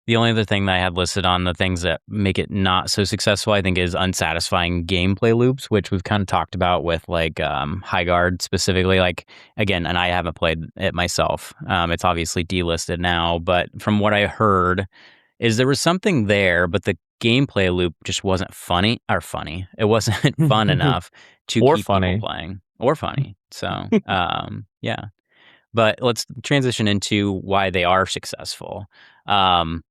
The only other thing that I had listed on the things that make it not so successful, I think, is unsatisfying gameplay loops, which we've kind of talked about with like High Guard specifically. Like again, and I haven't played it myself. It's obviously delisted now, but from what I heard, is there was something there, but the gameplay loop just wasn't funny. It wasn't fun enough to Or keep people funny. playing or funny. So yeah. But let's transition into why they are successful. Um,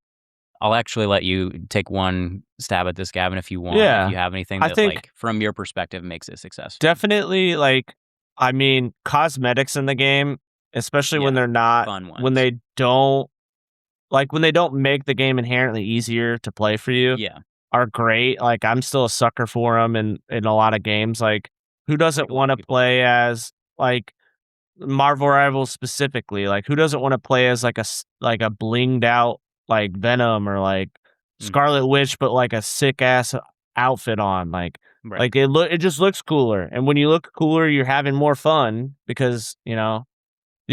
I'll actually let you take one stab at this, Gavin, if you want. If Yeah. you have anything I that, think like, from your perspective, makes it successful. definitely, like, I mean, cosmetics in the game, especially when Yeah, they're not fun when ones. they don't when they don't make the game inherently easier to play for you, Yeah, are great. Like, I'm still a sucker for them in a lot of games. Like, who doesn't like a lot of wanna people are. play as, like, Marvel Rivals specifically? Like, who doesn't wanna play as, like, a blinged out, like, Venom or, like, Mhm. Scarlet Witch, but, like, a sick ass outfit on? Right. It just looks cooler, and when you look cooler, you're having more fun because, the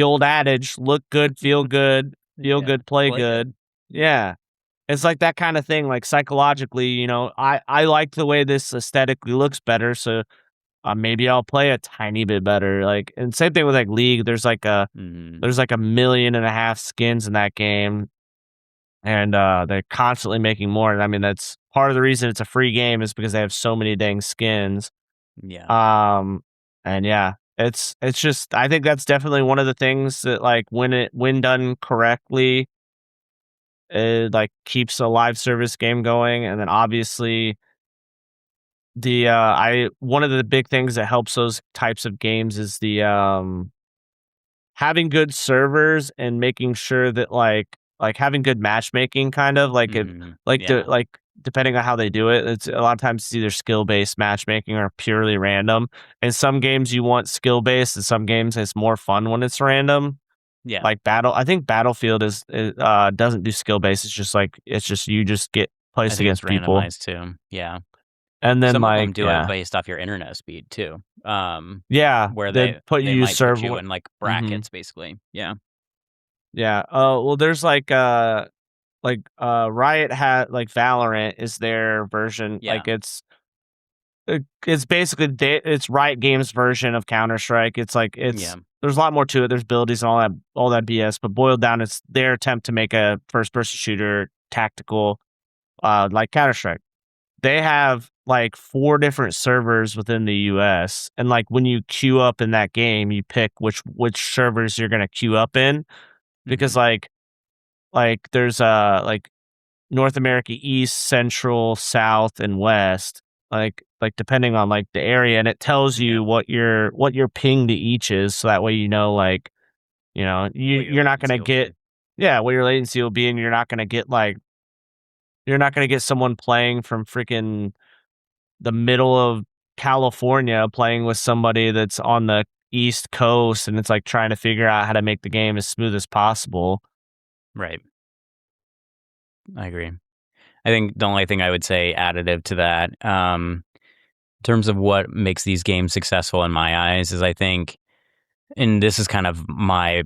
old adage, "Look good, feel Yeah, good, play play good. good." Yeah. It's like that kinda thing, like, psychologically, I like the way this aesthetically looks better, so, maybe I'll play a tiny bit better, and same thing with, like, League, Mhm. there's, like, 1.5 million skins in that game, and, they're constantly making more, and I mean, that's part of the reason it's a free game is because they have so many dang skins, Yeah. um, and yeah, it's just I think that's definitely one of the things that, like, when done correctly, it, like, keeps a live service game going, and then obviously I one of the big things that helps those types of games is having good servers and making sure that, having good matchmaking kind of, like, if Mhm. like, the Yeah. like, depending on how they do it, it's a lot of times it's either skill-based matchmaking or purely random. In some games, you want skill-based, in some games, it's more fun when it's random. Yeah. Like, I think Battlefield doesn't do skill-based, it's just you just get I placed think it's against people. randomized too. Yeah. And then, Some of them do it yeah. based off your internet speed too, Yeah, where they put they you might put serve you what in, like, mhm. brackets, basically. Yeah. Yeah, well, there's, Riot had Valorant is their version, Yeah. it's basically it's Riot Games' version of Counter-Strike, Yeah. there's a lot more to it, there's abilities and all that BS, but boiled down, it's their attempt to make a first-person shooter tactical, like Counter-Strike. They have, 4 different servers within the US, and, when you queue up in that game, you pick which servers you're gonna queue up in because, Mhm. there's, North America East, Central, South, and West, depending on, the area, and it tells Yeah. you what your ping to each is, so that way you know, What your you're not gonna latency will get be. yeah, what your latency will be, and you're not gonna get someone playing from freaking the middle of California playing with somebody that's on the East Coast, and it's, trying to figure out how to make the game as smooth as possible. Right. I agree. I think the only thing I would say additive to that, in terms of what makes these games successful in my eyes, is I think, and this is kind of my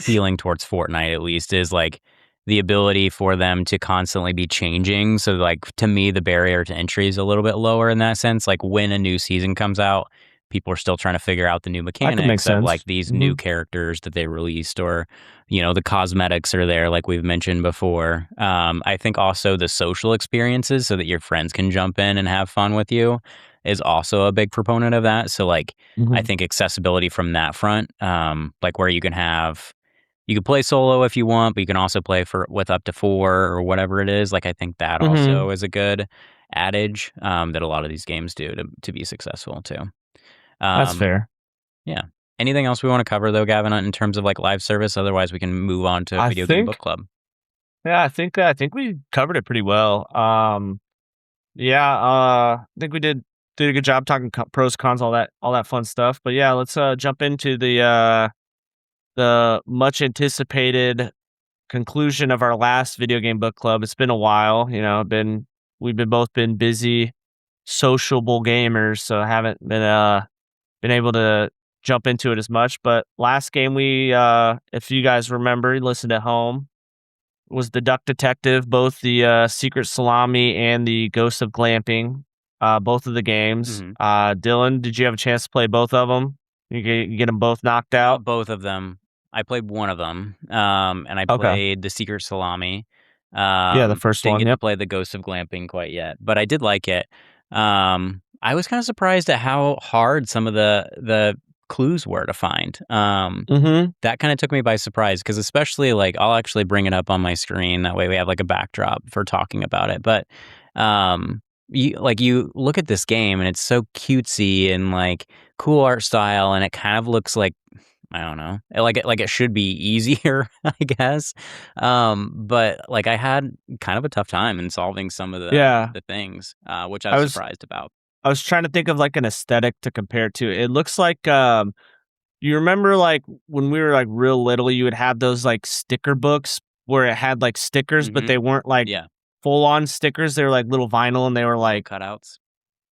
feeling towards Fortnite at least, is like the ability for them to constantly be changing. So like to me, the barrier to entry is a little bit lower in that sense. Like when a new season comes out, people are still trying to figure out the new That could make mechanics of like sense. these new Mhm. characters that they released, or the cosmetics are there like we've mentioned before. I think also the social experiences so that your friends can jump in and have fun with you is also a big proponent of that. So like I Mhm. think accessibility from that front, like where you can play solo if you want, but you can also play with up to 4 or whatever it is. Like I think that also Mhm. is a good adage that a lot of these games do to be successful too. That's Um, fair. yeah. Anything else we want to cover though, Gavin, in terms of like live service? Otherwise, we can move on to I video game book think club. yeah, I think we covered it pretty well. Yeah, I think we did a good job talking pros, cons, all that fun stuff. But yeah, let's jump into the much anticipated conclusion of our last video game book club. It's been a while, we've been busy, sociable gamers, so haven't been able to jump into it as much. But last game we, if you guys remember, you listened at home, was the Duck Detective, both the Secret Salami and the Ghost of Glamping, both of the games. Mhm. Dylan, did you have a chance to play both of them? You get them both knocked Not out? both of them. I played one of them, and I Okay. played the Secret Salami. Yeah, the first Didn't one. get to Yep. play the Ghost of Glamping quite yet, but I did like it. I was kind of surprised at how hard some of the clues were to find. Mm-hmm. That kind of took me by surprise because especially like I'll actually bring it up on my screen. That way we have like a backdrop for talking about it. But you look at this game and it's so cutesy and like cool art style, and it kind of looks like I don't know, like it should be easier, I guess. But like I had kind of a tough time in solving some of Yeah. the things, which I I was was surprised about. I was trying to think of like an aesthetic to compare it to. It looks like you remember like when we were like real little, you would have those like sticker books where it had like stickers, but Hmm. they weren't like Yeah, full on stickers. They were like little vinyl and little cutouts.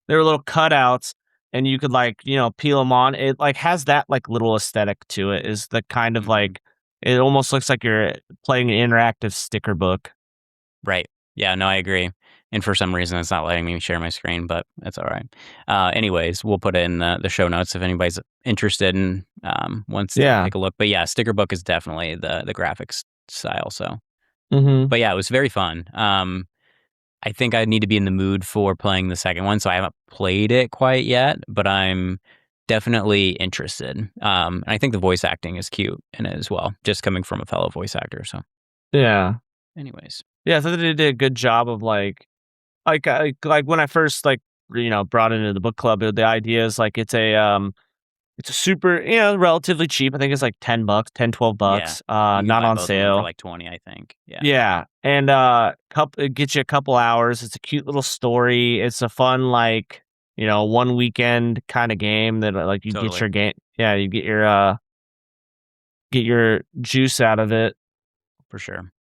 they were little cutouts and you could like, peel them on. It like has that like little aesthetic to it, is the kind of Hmm. like, it almost looks like you're playing an interactive sticker book. Right. Yeah, no, I agree. And for some reason, it's not letting me share my screen, but that's all right. Anyways, we'll put it in the show notes if anybody's interested and wants to Yeah. take a look. But yeah, sticker book is definitely the graphics style. So, Mm-hmm. but yeah, it was very fun. I think I need to be in the mood for playing the second one, so I haven't played it quite yet, but I'm definitely interested. And I think the voice acting is cute in it as well, just coming from a fellow voice actor. So, Yeah. anyways, Yeah. I thought they did a good job of like when I first like brought it into the book club, the idea is like it's a super, relatively cheap. I think it's like $10, 10, 12 yeah, bucks. you can Not buy on both of them for sale. like 20, I think. Yeah, Yeah. And it gets you a couple hours. It's a cute little story. It's a fun like, one weekend kind of game that like you get totally, your game. Yeah, you get your juice out of it. for sure.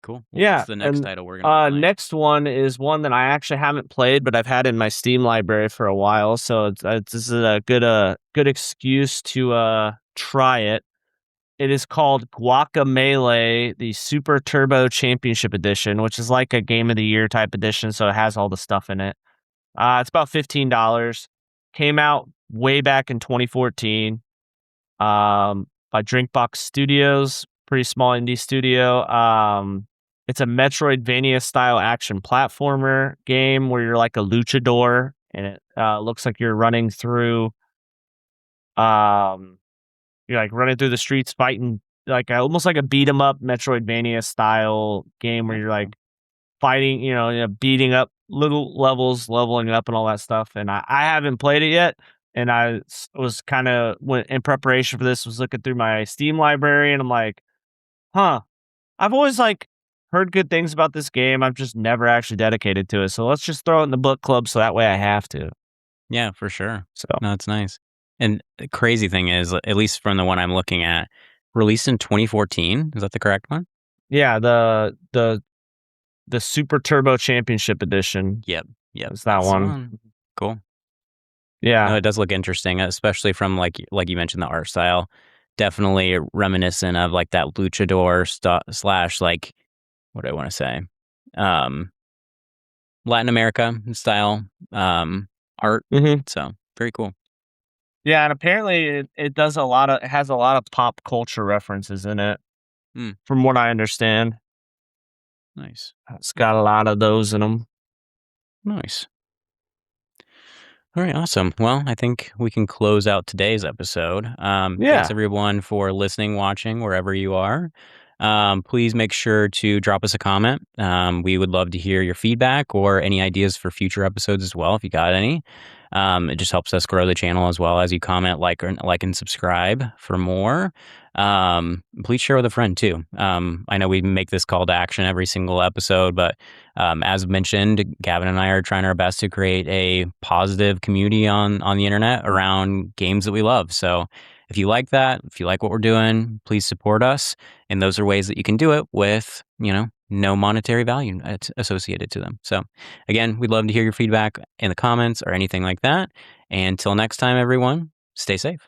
Cool. What's Yeah, the next and title we're gonna be playing? next one is one that I actually haven't played, but I've had in my Steam library for a while, so this is a good excuse to try it. It is called Guacamelee, the Super Turbo Championship Edition, which is like a Game of the Year type edition, so it has all the stuff in it. It's about $15. Came out way back in 2014. By Drinkbox Studios, pretty small indie studio. It's a Metroidvania style action platformer game where you're like a luchador, and it looks like you're running through. Um, you're like running through the streets fighting like almost like a beat 'em up Metroidvania style game where That's you're cool. like fighting, beating up little levels, leveling up, and all that stuff. And I haven't played it yet. And was kind of in preparation for this, was looking through my Steam library, and I'm like, huh, I've always like heard good things about this game. I've just never actually dedicated to it. So let's just throw it in the book club so that way I have to. Yeah, for sure. So No, it's nice. And the crazy thing is, at least from the one I'm looking at, released in 2014. Is that the correct one? yeah, the Super Turbo Championship Edition Yep. Yep. is that That's the one. one. Cool. No, Yeah. it does look interesting, especially from like you mentioned the art style. Definitely reminiscent of like that luchador slash like what do I want to say? Um, Latin America style art. Hmm. So very cool. Yeah, and apparently it has a lot of pop culture references in it, Mm, from what I understand. nice. It's got a lot of those in them. Nice. All right, awesome. Well, I think we can close out today's episode. Thanks Yeah. everyone for listening, watching, wherever you are. Please make sure to drop us a comment. We would love to hear your feedback or any ideas for future episodes as well, if you got any. It just helps us grow the channel as well as you comment, like and subscribe for more. Please share with a friend too. I know we make this call to action every single episode, but as mentioned, Gavin and I are trying our best to create a positive community on the internet around games that we love. So if you like that, if you like what we're doing, please support us. And those are ways that you can do it with, no monetary value associated to them. So again, we'd love to hear your feedback in the comments or anything like that. And until next time, everyone, stay safe.